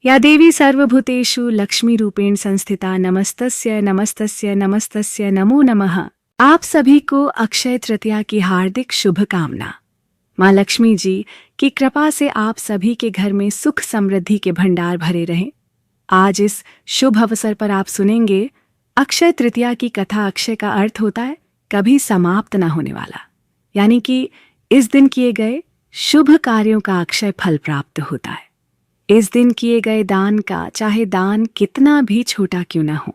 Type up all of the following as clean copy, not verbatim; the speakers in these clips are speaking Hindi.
या देवी सर्वभूतेषु लक्ष्मीरूपेण संस्थिता नमस्तस्य नमस्तस्य नमस्तस्य नमो नमः। आप सभी को अक्षय तृतीया की हार्दिक शुभकामना। माँ लक्ष्मी जी की कृपा से आप सभी के घर में सुख समृद्धि के भंडार भरे रहें। आज इस शुभ अवसर पर आप सुनेंगे अक्षय तृतीया की कथा। अक्षय का अर्थ होता है कभी समाप्त न होने वाला, यानी कि इस दिन किए गए शुभ कार्यों का अक्षय फल प्राप्त होता है। इस दिन किए गए दान का, चाहे दान कितना भी छोटा क्यों न हो,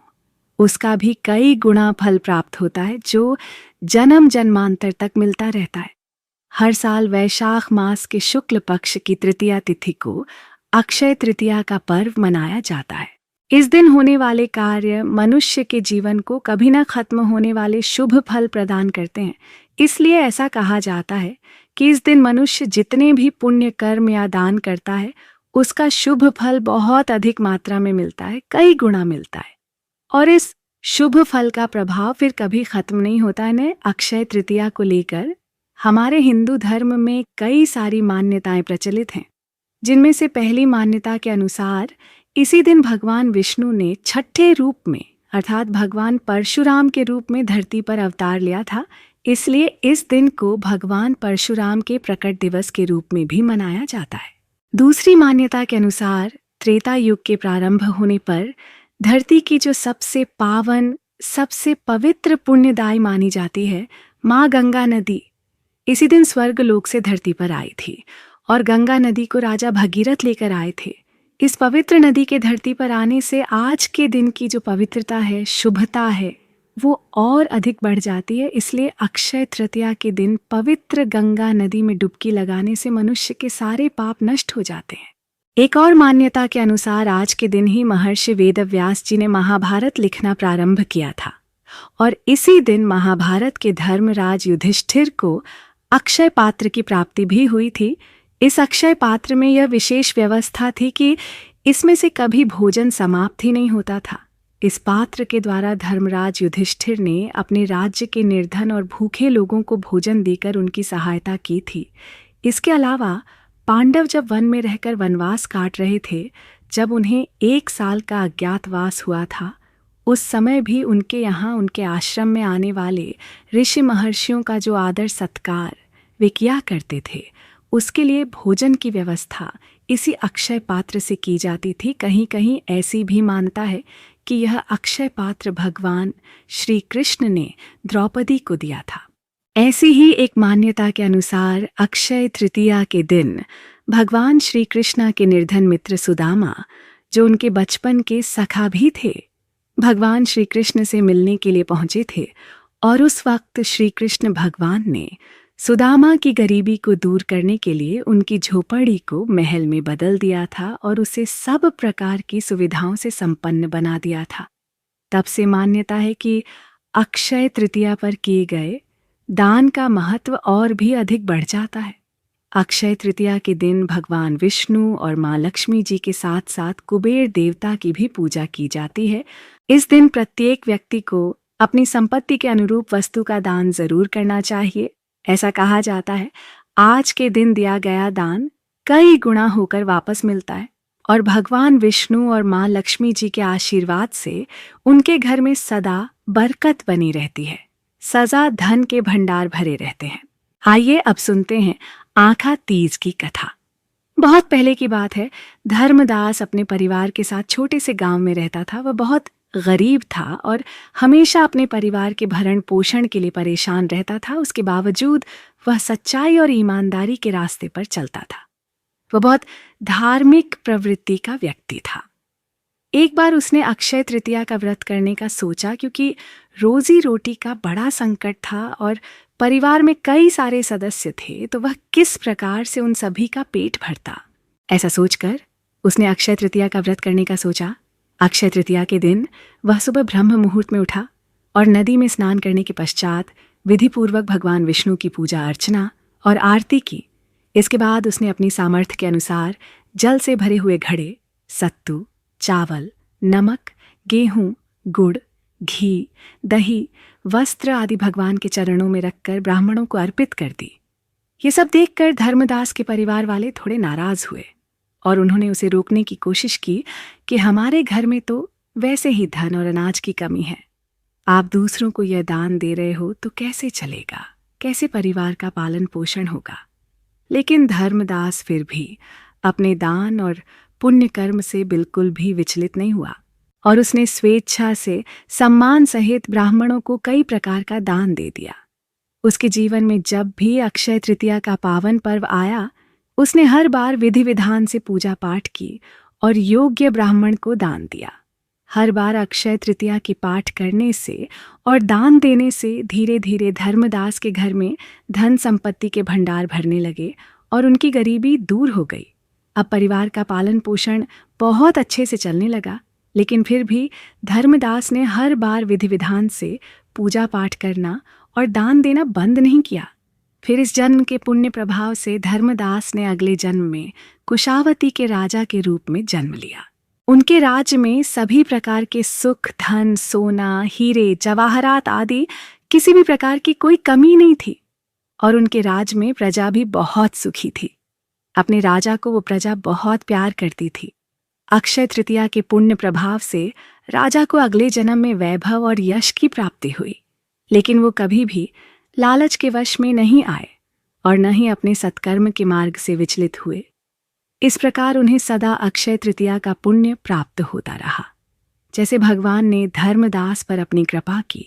उसका भी कई गुना फल प्राप्त होता है, जो जन्म जन्मांतर तक मिलता रहता है। हर साल वैशाख मास के शुक्ल पक्ष की तृतीया तिथि को अक्षय तृतीया का पर्व मनाया जाता है। इस दिन होने वाले कार्य मनुष्य के जीवन को कभी न खत्म होने वाले शुभ फल प्रदान करते हैं। इसलिए ऐसा कहा जाता है कि इस दिन मनुष्य जितने भी पुण्य कर्म या दान करता है, उसका शुभ फल बहुत अधिक मात्रा में मिलता है, कई गुना मिलता है। और इस शुभ फल का प्रभाव फिर कभी खत्म नहीं होता है। अक्षय तृतीया को लेकर हमारे हिंदू धर्म में कई सारी मान्यताएं प्रचलित हैं, जिनमें से पहली मान्यता के अनुसार इसी दिन भगवान विष्णु ने छठे रूप में, अर्थात भगवान परशुराम के रूप में धरती पर अवतार लिया था। इसलिए इस दिन को भगवान परशुराम के प्रकट दिवस के रूप में भी मनाया जाता है। दूसरी मान्यता के अनुसार त्रेता युग के प्रारंभ होने पर धरती की जो सबसे पावन, सबसे पवित्र पुण्यदायी मानी जाती है माँ गंगा नदी, इसी दिन स्वर्ग लोक से धरती पर आई थी और गंगा नदी को राजा भगीरथ लेकर आए थे। इस पवित्र नदी के धरती पर आने से आज के दिन की जो पवित्रता है, शुभता है, वो और अधिक बढ़ जाती है। इसलिए अक्षय तृतीया के दिन पवित्र गंगा नदी में डुबकी लगाने से मनुष्य के सारे पाप नष्ट हो जाते हैं। एक और मान्यता के अनुसार आज के दिन ही महर्षि वेदव्यास जी ने महाभारत लिखना प्रारंभ किया था और इसी दिन महाभारत के धर्मराज युधिष्ठिर को अक्षय पात्र की प्राप्ति भी हुई थी। इस अक्षय पात्र में यह विशेष व्यवस्था थी कि इसमें से कभी भोजन समाप्त ही नहीं होता था। इस पात्र के द्वारा धर्मराज युधिष्ठिर ने अपने राज्य के निर्धन और भूखे लोगों को भोजन देकर उनकी सहायता की थी। इसके अलावा पांडव जब वन में रहकर वनवास काट रहे थे, जब उन्हें 1 साल का अज्ञातवास हुआ था, उस समय भी उनके यहाँ, उनके आश्रम में आने वाले ऋषि महर्षियों का जो आदर सत्कार वे किया करते थे, उसके लिए भोजन की व्यवस्था इसी अक्षय पात्र से की जाती थी। कहीं कहीं ऐसी भी मान्यता है कि यह अक्षय पात्र भगवान श्री कृष्ण ने द्रौपदी को दिया था। ऐसी ही एक मान्यता के अनुसार अक्षय तृतीया के दिन भगवान श्री कृष्ण के निर्धन मित्र सुदामा, जो उनके बचपन के सखा भी थे, भगवान श्री कृष्ण से मिलने के लिए पहुंचे थे और उस वक्त श्री कृष्ण भगवान ने सुदामा की गरीबी को दूर करने के लिए उनकी झोपड़ी को महल में बदल दिया था और उसे सब प्रकार की सुविधाओं से संपन्न बना दिया था। तब से मान्यता है कि अक्षय तृतीया पर किए गए दान का महत्व और भी अधिक बढ़ जाता है। अक्षय तृतीया के दिन भगवान विष्णु और माँ लक्ष्मी जी के साथ साथ कुबेर देवता की भी पूजा की जाती है। इस दिन प्रत्येक व्यक्ति को अपनी संपत्ति के अनुरूप वस्तु का दान जरूर करना चाहिए। ऐसा कहा जाता है आज के दिन दिया गया दान कई गुना होकर वापस मिलता है और भगवान विष्णु और माँ लक्ष्मी जी के आशीर्वाद से उनके घर में सदा बरकत बनी रहती है, सदा धन के भंडार भरे रहते हैं। आइए अब सुनते हैं आँखा तीज की कथा। बहुत पहले की बात है। धर्मदास अपने परिवार के साथ छोटे से गांव में रहता था। वह बहुत गरीब था और हमेशा अपने परिवार के भरण पोषण के लिए परेशान रहता था। उसके बावजूद वह सच्चाई और ईमानदारी के रास्ते पर चलता था। वह बहुत धार्मिक प्रवृत्ति का व्यक्ति था। एक बार उसने अक्षय तृतीया का व्रत करने का सोचा, क्योंकि रोजी रोटी का बड़ा संकट था और परिवार में कई सारे सदस्य थे, तो वह किस प्रकार से उन सभी का पेट भरता। ऐसा सोचकर उसने अक्षय तृतीया का व्रत करने का सोचा। अक्षय तृतीया के दिन वह सुबह ब्रह्म मुहूर्त में उठा और नदी में स्नान करने के पश्चात विधिपूर्वक भगवान विष्णु की पूजा अर्चना और आरती की। इसके बाद उसने अपनी सामर्थ्य के अनुसार जल से भरे हुए घड़े, सत्तू, चावल, नमक, गेहूं, गुड़, घी, दही, वस्त्र आदि भगवान के चरणों में रखकर ब्राह्मणों को अर्पित कर दी। ये सब देखकर धर्मदास के परिवार वाले थोड़े नाराज हुए। और उन्होंने उसे रोकने की कोशिश की कि हमारे घर में तो वैसे ही धन और अनाज की कमी है। आप दूसरों को यह दान दे रहे हो तो कैसे चलेगा, कैसे परिवार का पालन पोषण होगा। लेकिन धर्मदास फिर भी अपने दान और पुण्य कर्म से बिल्कुल भी विचलित नहीं हुआ और उसने स्वेच्छा से सम्मान सहित ब्राह्मणों को कई प्रकार का दान दे दिया। उसके जीवन में जब भी अक्षय तृतीया का पावन पर्व आया, उसने हर बार विधि विधान से पूजा पाठ की और योग्य ब्राह्मण को दान दिया। हर बार अक्षय तृतीया की पाठ करने से और दान देने से धीरे धीरे धर्मदास के घर में धन संपत्ति के भंडार भरने लगे और उनकी गरीबी दूर हो गई। अब परिवार का पालन पोषण बहुत अच्छे से चलने लगा, लेकिन फिर भी धर्मदास ने हर बार विधि विधान से पूजा पाठ करना और दान देना बंद नहीं किया। फिर इस जन्म के पुण्य प्रभाव से धर्मदास ने अगले जन्म में कुशावती के राजा के रूप में जन्म लिया। उनके राज्य में सभी प्रकार के सुख, धन, सोना, हीरे, जवाहरात आदि किसी भी प्रकार की कोई कमी नहीं थी और उनके राज्य में प्रजा भी बहुत सुखी थी। अपने राजा को वो प्रजा बहुत प्यार करती थी। अक्षय तृतीया के पुण्य प्रभाव से राजा को अगले जन्म में वैभव और यश की प्राप्ति हुई, लेकिन वो कभी भी लालच के वश में नहीं आए और न ही अपने सत्कर्म के मार्ग से विचलित हुए। इस प्रकार उन्हें सदा अक्षय तृतीया का पुण्य प्राप्त होता रहा। जैसे भगवान ने धर्मदास पर अपनी कृपा की,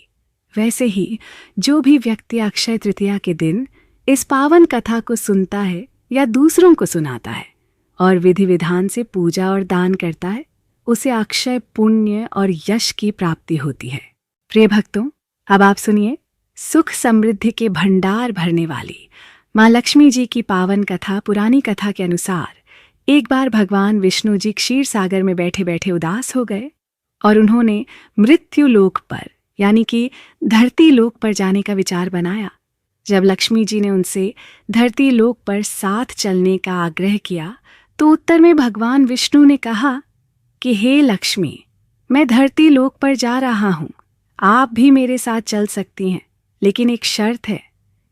वैसे ही जो भी व्यक्ति अक्षय तृतीया के दिन इस पावन कथा को सुनता है या दूसरों को सुनाता है और विधि विधान से पूजा और दान करता है, उसे अक्षय पुण्य और यश की प्राप्ति होती है। प्रिय भक्तों, अब आप सुनिए सुख समृद्धि के भंडार भरने वाली माँ लक्ष्मी जी की पावन कथा। पुरानी कथा के अनुसार एक बार भगवान विष्णु जी क्षीर सागर में बैठे बैठे उदास हो गए और उन्होंने मृत्यु लोक पर यानी कि धरती लोक पर जाने का विचार बनाया। जब लक्ष्मी जी ने उनसे धरती लोक पर साथ चलने का आग्रह किया तो उत्तर में भगवान विष्णु ने कहा कि हे लक्ष्मी, मैं धरती लोक पर जा रहा हूँ, आप भी मेरे साथ चल सकती हैं, लेकिन एक शर्त है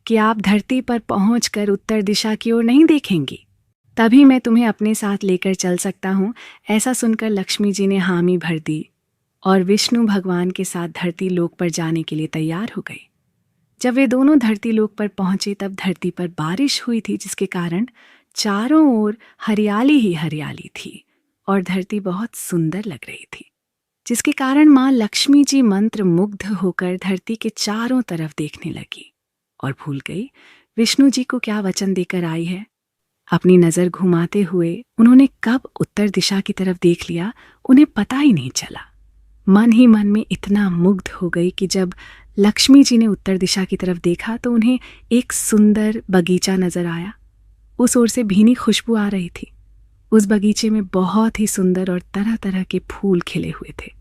कि आप धरती पर पहुंचकर उत्तर दिशा की ओर नहीं देखेंगी, तभी मैं तुम्हें अपने साथ लेकर चल सकता हूँ। ऐसा सुनकर लक्ष्मी जी ने हामी भर दी और विष्णु भगवान के साथ धरती लोक पर जाने के लिए तैयार हो गई। जब वे दोनों धरती लोक पर पहुंचे तब धरती पर बारिश हुई थी, जिसके कारण चारों ओर हरियाली ही हरियाली थी और धरती बहुत सुंदर लग रही थी, जिसके कारण माँ लक्ष्मी जी मंत्र मुग्ध होकर धरती के चारों तरफ देखने लगी और भूल गई विष्णु जी को क्या वचन देकर आई है। अपनी नजर घुमाते हुए उन्होंने कब उत्तर दिशा की तरफ देख लिया, उन्हें पता ही नहीं चला। मन ही मन में इतना मुग्ध हो गई कि जब लक्ष्मी जी ने उत्तर दिशा की तरफ देखा तो उन्हें एक सुंदर बगीचा नजर आया। उस ओर से भीनी खुशबू आ रही थी। उस बगीचे में बहुत ही सुंदर और तरह तरह के फूल खिले हुए थे।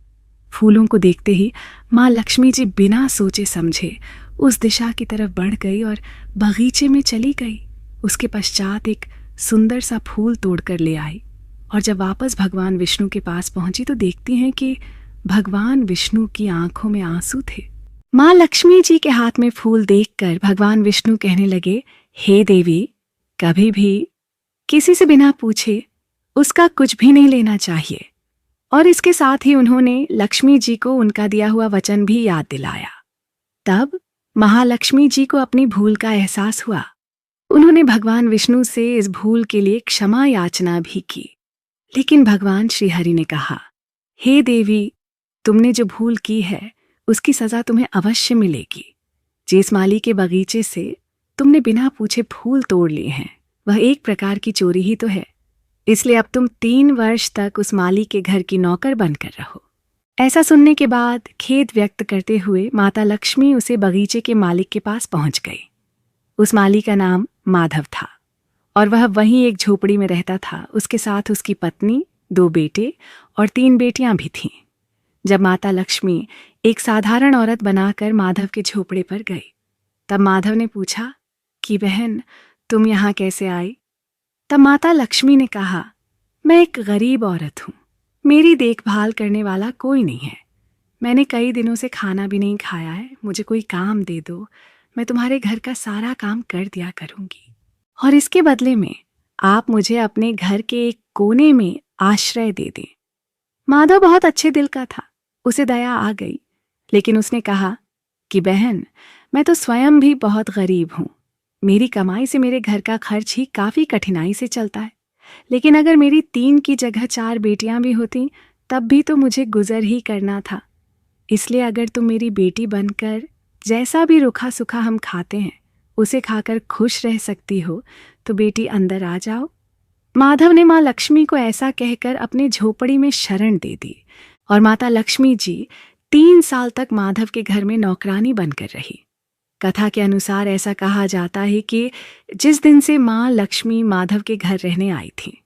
फूलों को देखते ही माँ लक्ष्मी जी बिना सोचे समझे उस दिशा की तरफ बढ़ गई और बगीचे में चली गई। उसके पश्चात एक सुंदर सा फूल तोड़कर ले आई और जब वापस भगवान विष्णु के पास पहुंची तो देखती हैं कि भगवान विष्णु की आंखों में आंसू थे। माँ लक्ष्मी जी के हाथ में फूल देखकर भगवान विष्णु कहने लगे, हे देवी, कभी भी किसी से बिना पूछे उसका कुछ भी नहीं लेना चाहिए। और इसके साथ ही उन्होंने लक्ष्मी जी को उनका दिया हुआ वचन भी याद दिलाया। तब महालक्ष्मी जी को अपनी भूल का एहसास हुआ। उन्होंने भगवान विष्णु से इस भूल के लिए क्षमा याचना भी की, लेकिन भगवान श्रीहरि ने कहा, हे देवी, तुमने जो भूल की है उसकी सजा तुम्हें अवश्य मिलेगी। जिस माली के बगीचे से तुमने बिना पूछे फूल तोड़ लिए हैं वह एक प्रकार की चोरी ही तो है, इसलिए अब तुम 3 वर्ष तक उस माली के घर की नौकर बनकर रहो। ऐसा सुनने के बाद खेद व्यक्त करते हुए माता लक्ष्मी उसे बगीचे के मालिक के पास पहुंच गई। उस माली का नाम माधव था और वह वहीं एक झोपड़ी में रहता था। उसके साथ उसकी पत्नी, 2 बेटे और 3 बेटियां भी थीं। जब माता लक्ष्मी एक साधारण औरत बनाकर माधव के झोपड़े पर गई तब माधव ने पूछा कि बहन, तुम यहाँ कैसे आई? तब माता लक्ष्मी ने कहा, मैं एक गरीब औरत हूँ, मेरी देखभाल करने वाला कोई नहीं है। मैंने कई दिनों से खाना भी नहीं खाया है, मुझे कोई काम दे दो, मैं तुम्हारे घर का सारा काम कर दिया करूंगी और इसके बदले में आप मुझे अपने घर के एक कोने में आश्रय दे दें। माधव बहुत अच्छे दिल का था, उसे दया आ गई, लेकिन उसने कहा कि बहन, मैं तो स्वयं भी बहुत गरीब हूं। मेरी कमाई से मेरे घर का खर्च ही काफी कठिनाई से चलता है, लेकिन अगर मेरी 3 की जगह 4 बेटियां भी होती तब भी तो मुझे गुजर ही करना था। इसलिए अगर तुम मेरी बेटी बनकर जैसा भी रूखा सूखा हम खाते हैं उसे खाकर खुश रह सकती हो तो बेटी अंदर आ जाओ। माधव ने माँ लक्ष्मी को ऐसा कहकर अपने झोपड़ी में शरण दे दी और माता लक्ष्मी जी 3 साल तक माधव के घर में नौकरानी बनकर रही। कथा के अनुसार ऐसा कहा जाता है कि जिस दिन से माँ लक्ष्मी माधव के घर रहने आई थी,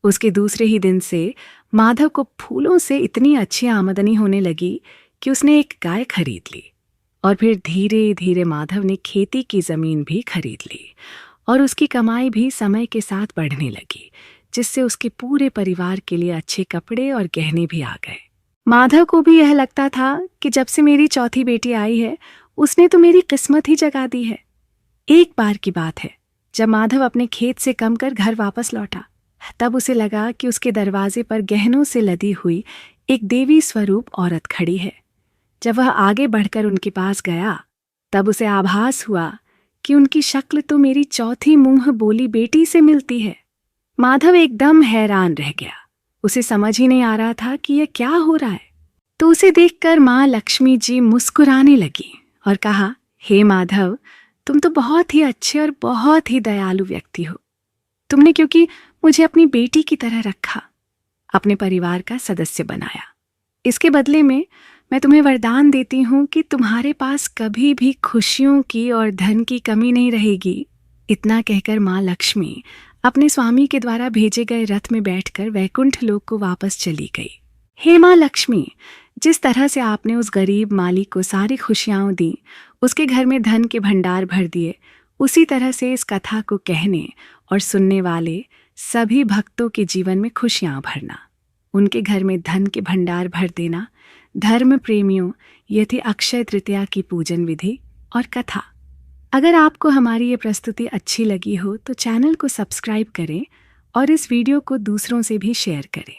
उसके दूसरे ही दिन से माधव को फूलों से इतनी अच्छी आमदनी होने लगी कि उसने एक गाय खरीद ली और फिर धीरे धीरे माधव ने खेती की जमीन भी खरीद ली और उसकी कमाई भी समय के साथ बढ़ने लगी, जिससे उसके पूरे परिवार के लिए अच्छे कपड़े और गहने भी आ गए। माधव को भी यह लगता था कि जब से मेरी चौथी बेटी आई है उसने तो मेरी किस्मत ही जगा दी है। एक बार की बात है, जब माधव अपने खेत से कम कर घर वापस लौटा, तब उसे लगा कि उसके दरवाजे पर गहनों से लदी हुई एक देवी स्वरूप औरत खड़ी है। जब वह आगे बढ़कर उनके पास गया तब उसे आभास हुआ कि उनकी शक्ल तो मेरी चौथी मुंह बोली बेटी से मिलती है। माधव एकदम हैरान रह गया, उसे समझ ही नहीं आ रहा था कि यह क्या हो रहा है। तो उसे देखकर माँ लक्ष्मी जी मुस्कुराने लगी और कहा, हे माधव, तुम तो बहुत ही अच्छे और बहुत ही दयालु व्यक्ति हो। तुमने क्योंकि मुझे अपनी बेटी की तरह रखा, अपने परिवार का सदस्य बनाया। इसके बदले में मैं तुम्हें वरदान देती हूँ कि तुम्हारे पास कभी भी खुशियों की और धन की कमी नहीं रहेगी। इतना कहकर माँ लक्ष्मी अपने स्वामी के द्वारा भेजे गए रथ में बैठकर वैकुंठ लोक को वापस चली गई। हे माँ लक्ष्मी, जिस तरह से आपने उस गरीब माली को सारी खुशियाँ दी, उसके घर में धन के भंडार भर दिए, उसी तरह से इस कथा को कहने और सुनने वाले सभी भक्तों के जीवन में खुशियाँ भरना, उनके घर में धन के भंडार भर देना। धर्म प्रेमियों, ये थी अक्षय तृतीया की पूजन विधि और कथा। अगर आपको हमारी ये प्रस्तुति अच्छी लगी हो तो चैनल को सब्सक्राइब करें और इस वीडियो को दूसरों से भी शेयर करें।